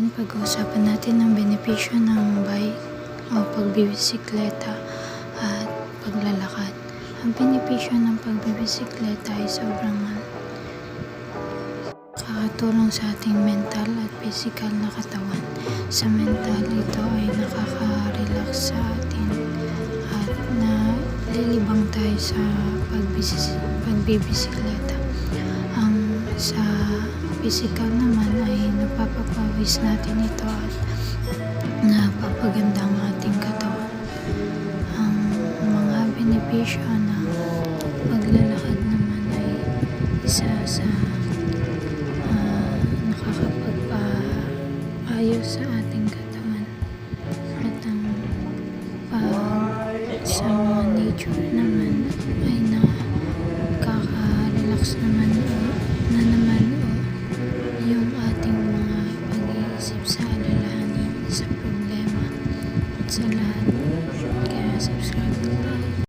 Pag-uusapan natin ang benepisyo ng bike o pagbibisikleta at paglalakad. Ang benepisyo ng pagbibisikleta ay sobrang nakakatulong sa ating mental at physical na katawan. Sa mental, ito ay nakaka-relax sa atin at nalilibang tayo sa pagbibisikleta. Ang sa physical naman ay napapapawis natin ito at napapaganda ang ating katawan. Ang mga benepisyo ng paglalakad naman ay isa sa nakakapagpaayos sa ating katawan at ang sa mga nature naman ay nakaka-relax naman yung ating mga pag-iisip sa alalahanin, sa problema at sa lahat